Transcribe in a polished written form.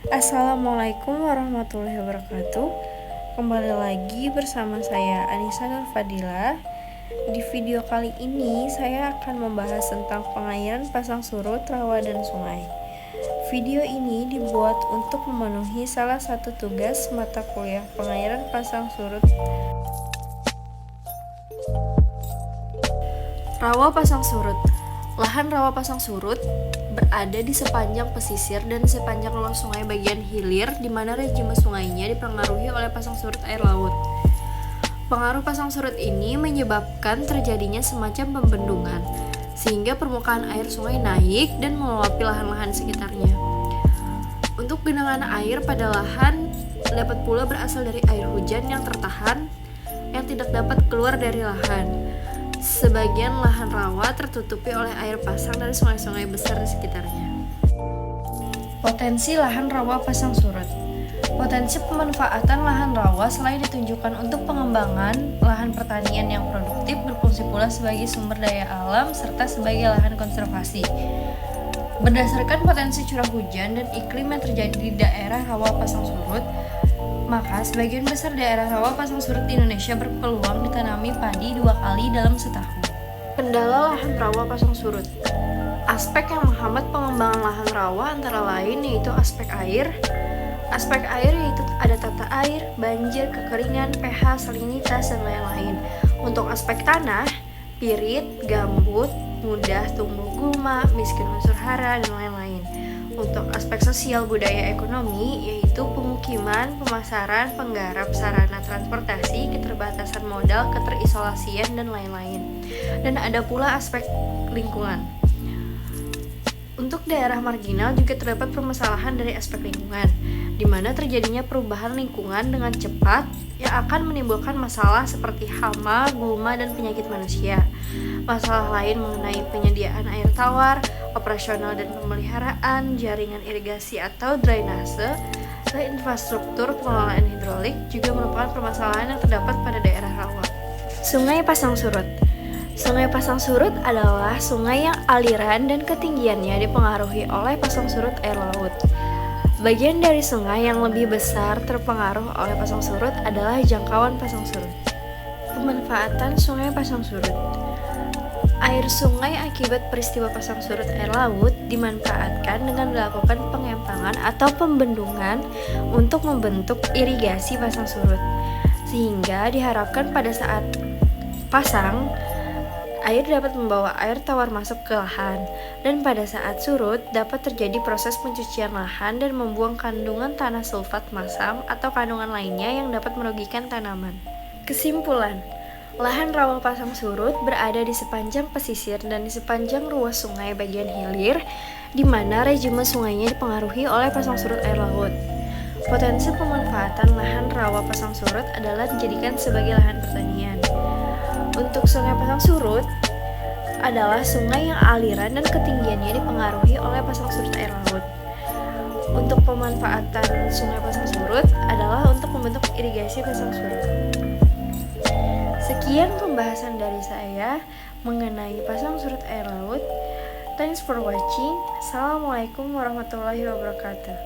Assalamualaikum warahmatullahi wabarakatuh. Kembali lagi bersama saya Anissa Nur Fadila. Di video kali ini saya akan membahas tentang pengairan pasang surut, rawa, dan sungai. Video ini dibuat untuk memenuhi salah satu tugas mata kuliah pengairan pasang surut. Rawa pasang surut. Lahan rawa pasang surut berada di sepanjang pesisir dan sepanjang luas sungai bagian hilir, di mana regime sungainya dipengaruhi oleh pasang surut air laut. Pengaruh pasang surut ini menyebabkan terjadinya semacam pembendungan, sehingga permukaan air sungai naik dan meluapi lahan-lahan sekitarnya. Untuk genangan air pada lahan dapat pula berasal dari air hujan yang tertahan, yang tidak dapat keluar dari lahan. Sebagian lahan rawa tertutupi oleh air pasang dari sungai-sungai besar di sekitarnya. Potensi lahan rawa pasang surut. Potensi pemanfaatan lahan rawa selain ditunjukkan untuk pengembangan lahan pertanian yang produktif, berfungsi pula sebagai sumber daya alam serta sebagai lahan konservasi. Berdasarkan potensi curah hujan dan iklim yang terjadi di daerah rawa pasang surut, maka sebagian besar daerah rawa pasang surut di Indonesia berpeluang ditanami padi 2 kali dalam setahun. Kendala lahan rawa pasang surut. Aspek yang menghambat pengembangan lahan rawa antara lain yaitu aspek air. Aspek air yaitu ada tata air, banjir, kekeringan, pH, salinitas, dan lain-lain. Untuk aspek tanah, pirit, gambut, mudah tumbuh gulma, miskin unsur hara, dan lain-lain. Untuk aspek sosial, budaya, ekonomi, yaitu pemukiman, pemasaran, penggarap, sarana transportasi, keterbatasan modal, keterisolasian, dan lain-lain. Dan ada pula aspek lingkungan. Untuk daerah marginal juga terdapat permasalahan dari aspek lingkungan, di mana terjadinya perubahan lingkungan dengan cepat yang akan menimbulkan masalah seperti hama, gulma, dan penyakit manusia. Masalah lain mengenai penyediaan air tawar, operasional dan pemeliharaan, jaringan irigasi atau drainase, dan infrastruktur pengelolaan hidrolik juga merupakan permasalahan yang terdapat pada daerah rawa. Sungai pasang surut. Sungai pasang surut adalah sungai yang aliran dan ketinggiannya dipengaruhi oleh pasang surut air laut. Bagian dari sungai yang lebih besar terpengaruh oleh pasang surut adalah jangkauan pasang surut. Pemanfaatan sungai pasang surut. Air sungai akibat peristiwa pasang surut air laut dimanfaatkan dengan melakukan pengempangan atau pembendungan untuk membentuk irigasi pasang surut, sehingga diharapkan pada saat pasang, air dapat membawa air tawar masuk ke lahan, dan pada saat surut dapat terjadi proses pencucian lahan dan membuang kandungan tanah sulfat masam atau kandungan lainnya yang dapat merugikan tanaman. Kesimpulan, lahan rawa pasang surut berada di sepanjang pesisir dan di sepanjang ruas sungai bagian hilir, di mana regime sungainya dipengaruhi oleh pasang surut air laut. Potensi pemanfaatan lahan rawa pasang surut adalah dijadikan sebagai lahan pertanian. Untuk sungai pasang surut adalah sungai yang aliran dan ketinggiannya dipengaruhi oleh pasang surut air laut. Untuk pemanfaatan sungai pasang surut adalah untuk membentuk irigasi pasang surut. Sekian pembahasan dari saya mengenai pasang surut air laut. Thanks for watching. Assalamualaikum warahmatullahi wabarakatuh.